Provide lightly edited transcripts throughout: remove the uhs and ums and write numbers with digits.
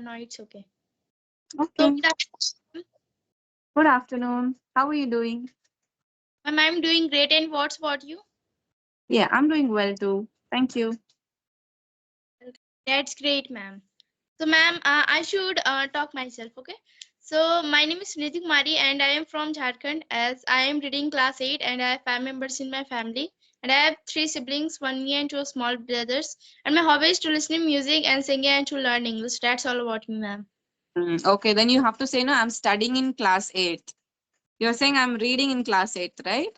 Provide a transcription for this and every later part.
no, it's okay. So, Okay. Good afternoon. How are you doing? I'm doing great. And what's about you? Yeah, I'm doing well too. Thank you. That's great, ma'am. So, ma'am, I should talk myself, okay? So, my name is Niti Kumari, and I am from Jharkhand. As I am reading class 8, and I have 5 members in my family. And I have 3 siblings, 1 me and 2 small brothers. And my hobby is to listening music and singing and to learn English. That's all about me, ma'am. Okay, then you have to say, no, I'm studying in class 8th. You're saying I'm reading in class 8th, right?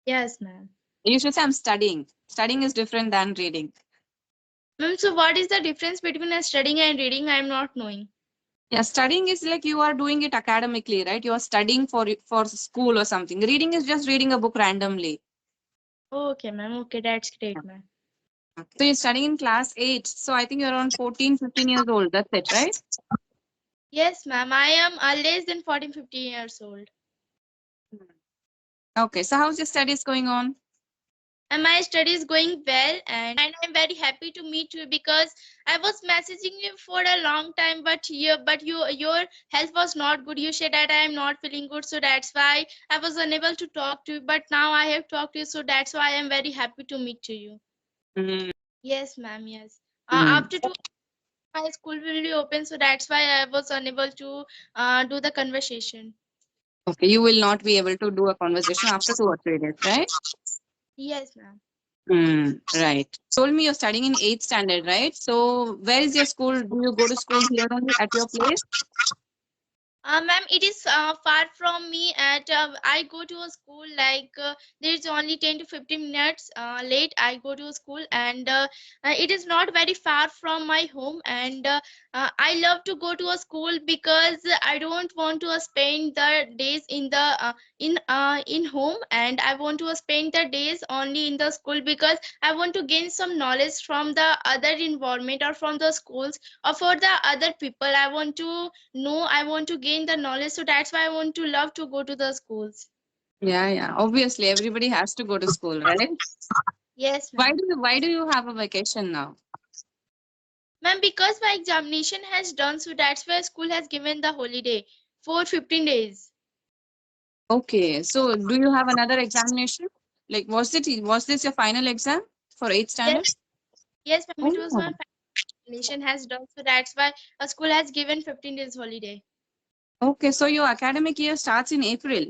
Yes, ma'am. You should say I'm studying. Studying is different than reading. Ma'am, so what is the difference between studying and reading? I am not knowing. Yeah, studying is like you are doing it academically, right? You are studying for school or something. Reading is just reading a book randomly. Okay, ma'am. Okay, that's Yeah. great, ma'am. So you're studying in class 8. So I think you're around 14, 15 years old. That's it, right? Yes, ma'am. I am less than 14, 15 years old. Okay, so how's your studies going on? And my study is going well, and I'm very happy to meet you because I was messaging you for a long time, your health was not good. You said that I am not feeling good, so that's why I was unable to talk to you. But now I have talked to you, so that's why I am very happy to meet to you. Mm, Yes, ma'am. Yes. mm. After 2 my school will be open, so that's why I was unable to do the conversation. Okay, you will not be able to do a conversation after 2 or 3 days, right? Yes, ma'am. Right. Told me you're studying in 8th standard, right? So where is your school? Do you go to school here only at your place? Ma'am, it is far from me. At I go to a school like there is only 10 to 15 minutes late. I go to a school, and it is not very far from my home. And I love to go to a school because I don't want to spend the days in the in home, and I want to spend the days only in the school because I want to gain some knowledge from the other environment or from the schools or for the other people. I want to no, I want to gain the knowledge, so that's why I want to love to go to the schools. Yeah, yeah. Obviously, everybody has to go to school, right? Yes, Why ma'am. do you have a vacation now? Ma'am, because my examination has done, so that's why school has given the holiday for 15 days. Okay, so do you have another examination? Like, was this your final exam for 8th standard? Yes, yes, ma'am, it was Oh, my examination has done, so that's why a school has given 15 days holiday. okay. So your academic year starts in April.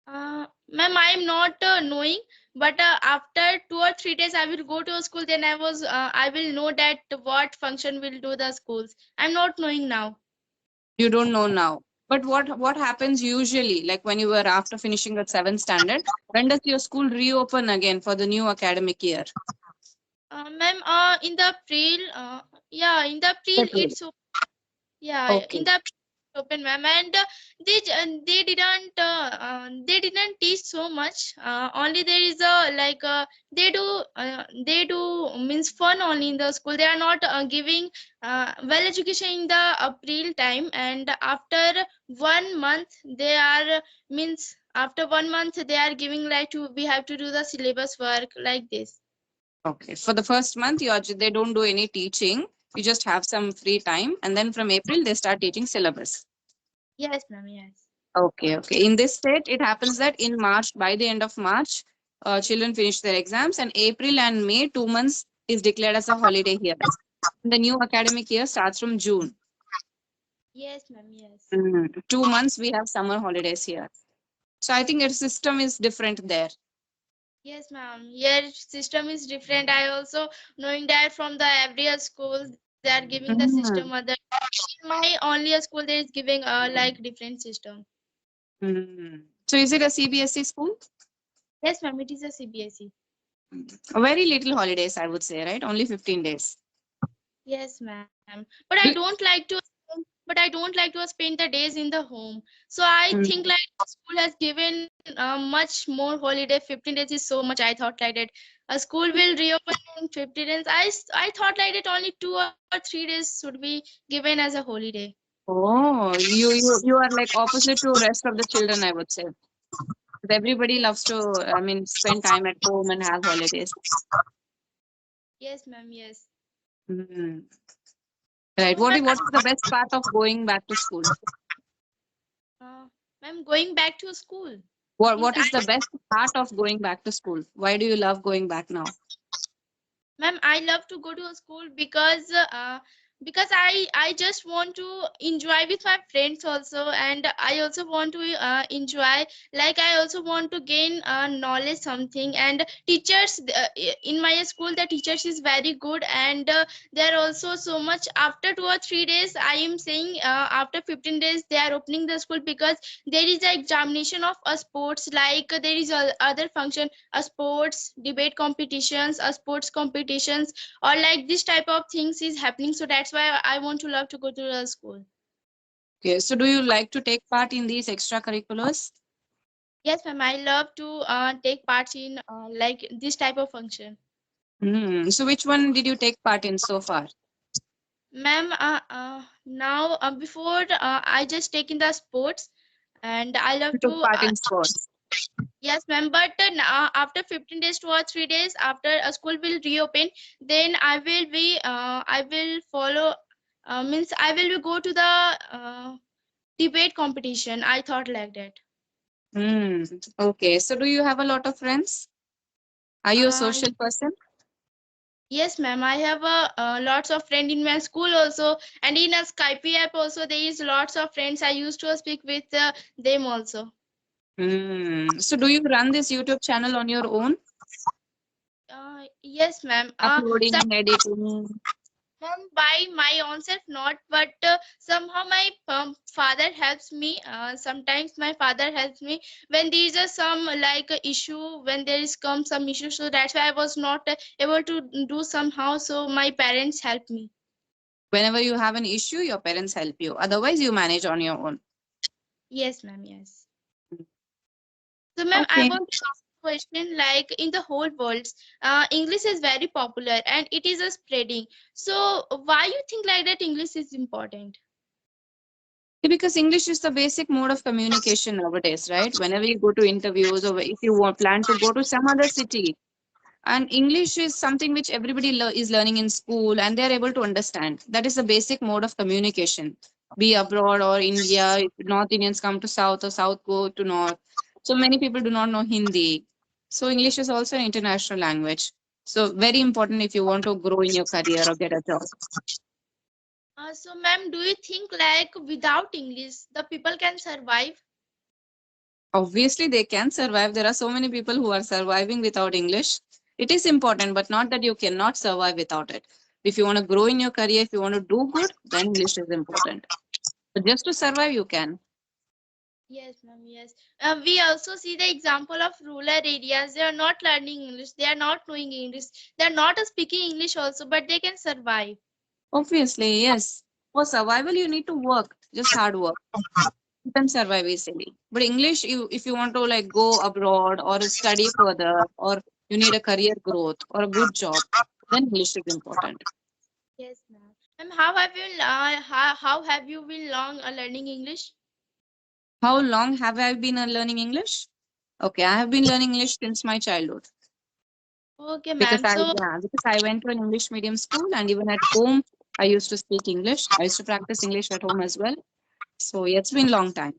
Ma'am, I am not knowing, but after 2 or 3 days, I will go to a school. Then I will know that what function will do the schools. I'm not knowing now. You don't know now. But what happens usually, like when you were after finishing the 7th standard, when does your school reopen again for the new academic year? Ma'am, in the April, yeah, in the April April. yeah, in Okay. the open, ma'am, and they didn't teach so much. Only there is a like they do means fun only in the school. They are not giving well education in the April time, and after 1 month they are means after 1 month they are giving like to we have to do the syllabus work like this. Okay. For the first month, they don't do any teaching. You just have some free time, and then from April they start teaching syllabus. Yes, ma'am. Yes. Okay. Okay. In this state, it happens that in March, by the end of March, children finish their exams, and April and May, 2 months is declared as a holiday here. The new academic year starts from June. Yes, ma'am. Yes. 2 months we have summer holidays here. So I think your system is different there. Yes, ma'am. Your system is different. I also knowing that from the every school they are giving the system Mm. other. In my only school there is giving like different system. So is it a CBSE school? Yes, ma'am. It is a CBSE. Very little holidays, I would say, right? Only 15 days. Yes, ma'am. But I Do- don't like to. But I don't like to spend the days in the home. So I think Mm. like the school has given much more holiday. 15 days is so much. I thought like that. A school will reopen in 15 days. I thought like that only 2 or 3 days should be given as a holiday. Oh, you are like opposite to rest of the children, I would say. But everybody loves to, I mean, spend time at home and have holidays. Yes, ma'am. Yes. Mm. Right. So, ma'am, What is the best part of going back to school? ma'am, going back to school means What is the best part of going back to school? Why do you love going back now? ma'am, I love to go to a school because I just want to enjoy with my friends also, and I also want to enjoy, like I also want to gain knowledge something. And teachers in my school, the teachers is very good, and they are also so much. After 2 or 3 days, I am saying after 15 days they are opening the school, because there is an examination of a sports, like there is a other function, a sports debate competitions, a sports competitions, or like this type of things is happening. So that's why I want to love to go to the school. Okay. So do you like to take part in these extracurriculars? Yes, ma'am, I love to take parts in like this type of function. So which one did you take part in so far? Ma'am, now before I just take in the sports, and I love You to took part in sports. yes, ma'am, but after 15 days, 2 or 3 days after a school will reopen, then I will follow, means I will go to the debate competition. I thought like that. Hmm. Okay. So do you have a lot of friends? Are you a Uh, social person? yes, ma'am. I have lots of friends in my school also, and in a Skype app also. There is lots of friends. I used to speak with them also. So do you run this YouTube channel on your own? Yes, ma'am. Uploading, editing. By my own self not, but somehow my father helps me. Sometimes my father helps me when there is a some like a issue, when there is come some issue, so that's why I was not able to do somehow, so my parents help me. Whenever you have an issue, your parents help you. Otherwise, you manage on your own. Yes, ma'am, yes. So ma'am, I Okay. want to ask a question, like in the whole world, English is very popular and it is spreading. So why you think like that English is important? Because English is the basic mode of communication nowadays, right? Whenever you go to interviews or if you want plan to go to some other city, and English is something which everybody is learning in school and they are able to understand. That is the basic mode of communication. Be abroad or India, if North Indians come to South or South go to North. So many people do not know Hindi. So English is also an international language. So very important if you want to grow in your career or get a job. So ma'am, do you think like without English the people can survive? Obviously, they can survive. There are so many people who are surviving without English. It is important, but not that you cannot survive without it. If you want to grow in your career, if you want to do good, then English is important. But just to survive, you can. Yes, ma'am, yes. We also see the example of rural areas. They are not learning English. They are not knowing English. They are not speaking English also, but they can survive. Obviously, yes. For survival, you need to work, just hard work. You can survive easily. But English, if you want to like go abroad or study further, or you need a career growth or a good job, then English is important. Yes, ma'am. Ma'am, how have you been long learning English? How long have I been learning English? Okay, I have been learning English since my childhood. Okay, Because ma'am. I So, yeah, because I went to an English medium school and even at home I used to speak English. I used to practice English at home as well. So yeah, it's been long time.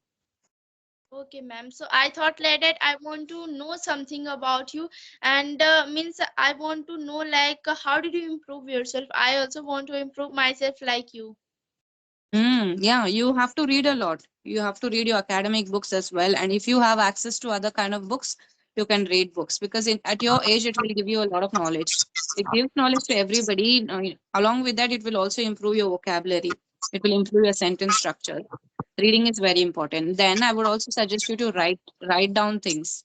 okay, ma'am. So I thought like that I want to know something about you, and means I want to know like how did you improve yourself? I also want to improve myself like you. Yeah, you have to read a lot. You have to read your academic books as well. And if you have access to other kind of books, you can read books because at your age it will give you a lot of knowledge. It gives knowledge to everybody. Along with that, it will also improve your vocabulary. It will improve your sentence structure. Reading is very important. Then I would also suggest you to write down things.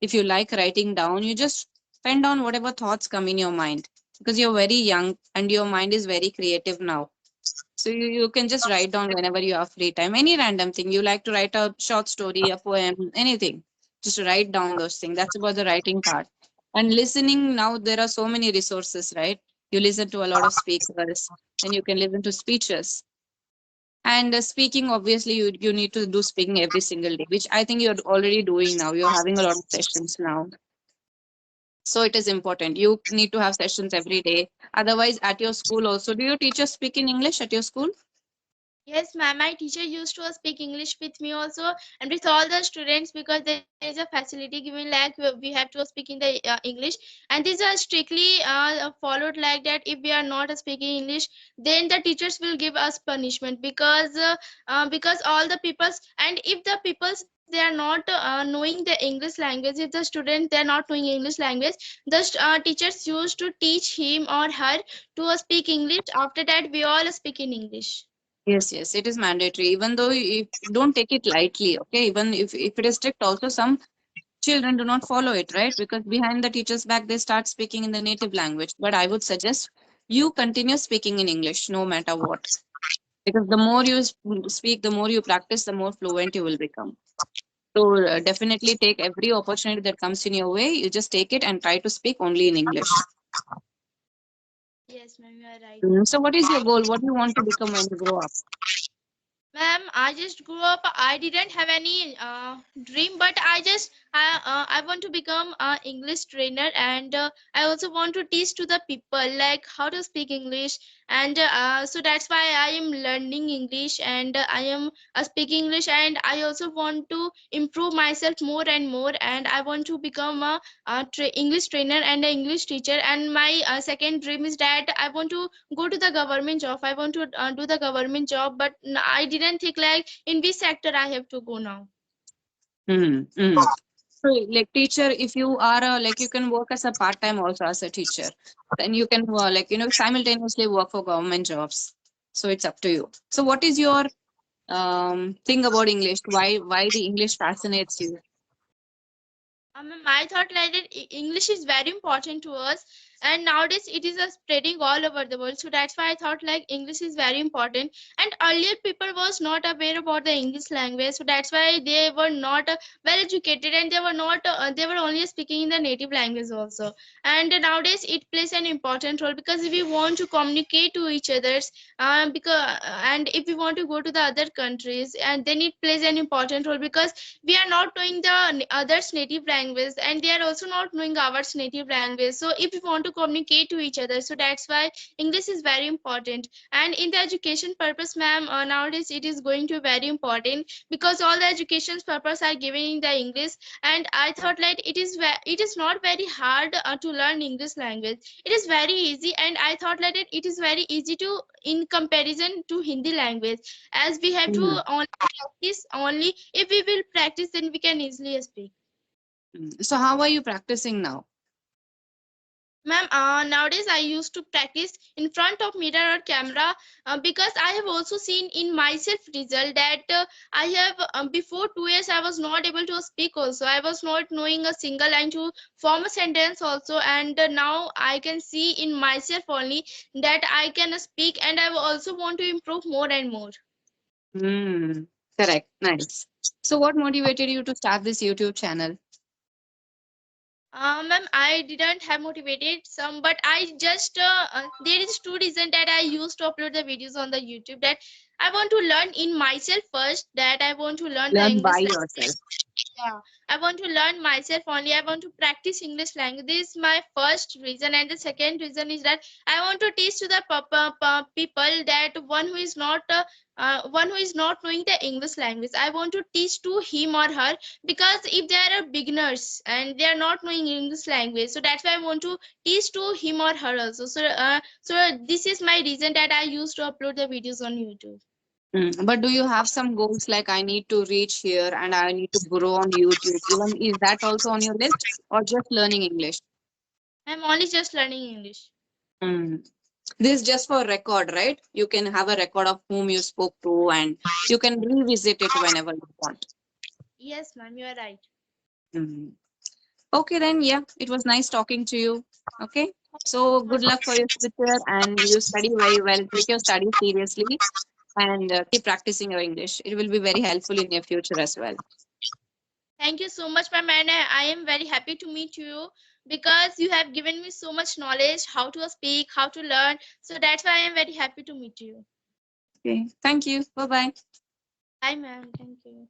If you like writing down, you just pen down whatever thoughts come in your mind because you're very young and your mind is very creative now. So you can just write down whenever you have free time, any random thing. You like to write a short story, a poem, anything. Just write down those things. That's about the writing part. And listening, now there are so many resources, right? You listen to a lot of speakers and you can listen to speeches. And speaking, obviously, you need to do speaking every single day, which I think you're already doing now. You're having a lot of sessions now. So it is important. You need to have sessions every day. Otherwise, at your school also, do your teachers speak in English at your school? Yes, ma'am. My teacher used to speak English with me also and with all the students because there is a facility given like we have to speak in the English, and these are strictly followed like that. If we are not speaking English, then the teachers will give us punishment because all the peoples, and if the peoples they are not knowing the English language, if the students they are not knowing English language, the teachers used to teach him or her to speak English. After that, we all speak in English. Yes, yes, it is mandatory. Even though you don't take it lightly, okay? Even if it is strict, also some children do not follow it, right? Because behind the teacher's back, they start speaking in the native language. But I would suggest you continue speaking in English no matter what. Because the more you speak, the more you practice, the more fluent you will become. So definitely take every opportunity that comes in your way. You just take it and try to speak only in English. Yes, ma'am, you are right. So what is your goal? What do you want to become when you grow up? Ma'am, I just grew up. I didn't have any dream, but I want to become a English trainer, and I also want to teach to the people like how to speak English, and so that's why I am learning English, and I am speaking English, and I also want to improve myself more and more, and I want to become a English trainer and an English teacher. And my second dream is that I want to go to the government job. I want to do the government job, but I didn't think like in which sector I have to go now. Hmm. So, like teacher, if you are like you can work as a part time also as a teacher, then you can like simultaneously work for government jobs. So it's up to you. So what is your thing about English? Why the English fascinates you? I thought like that English is very important to us, and nowadays it is spreading all over the world. So that's why I thought like English is very important. And earlier people was not aware about the English language, so that's why they were not well educated, and they were only speaking in the native language also. And nowadays it plays an important role because if we want to communicate to each others, and if we want to go to the other countries, and then it plays an important role because we are not knowing the others native language, and they are also not knowing our native language. So if we want to communicate to each other, so that's why English is very important. And in the education purpose, ma'am, nowadays it is going to be very important because all the education purpose are given in the English. And I thought like it is not very hard to learn English language. It is very easy, and I thought like it is very easy to in comparison to Hindi language, as we have to Mm. only practice. Only if we will practice, then we can easily speak. So how are you practicing now? Ma'am, nowadays I used to practice in front of mirror or camera because I have also seen in myself result that I have before 2 years I was not able to speak also. I was not knowing a single line to form a sentence also, and now I can see in myself only that I can speak, and I also want to improve more and more. Hmm. Correct. Nice. So what motivated you to start this YouTube channel? Ma'am, I didn't have motivated some, but I just there is two reason that I used to upload the videos on the YouTube. That I want to learn in myself first. That I want to learn the Learn by English yourself. yeah, I want to learn myself only. I want to practice English language. This is my first reason, and the second reason is that I want to teach to the people that one who is not knowing the English language. I want to teach to him or her because if they are beginners and they are not knowing English language, so that's why I want to teach to him or her also. So this is my reason that I used to upload the videos on YouTube. But do you have some goals like I need to reach here and I need to grow on YouTube? Even is that also on your list or just learning English? I'm only just learning English. Mm. This is just for record, right? You can have a record of whom you spoke to and you can revisit it whenever you want. Yes, ma'am, you are right. Mm. Okay, then, yeah, it was nice talking to you. Okay, so good luck for your future and you study very well. Take your study seriously and keep practicing your English. It will be very helpful in your future as well. Thank you so much, ma'am, and I am very happy to meet you because you have given me so much knowledge how to speak, how to learn. So that's why I am very happy to meet you. Okay, thank you. Bye bye. Bye, ma'am. Thank you.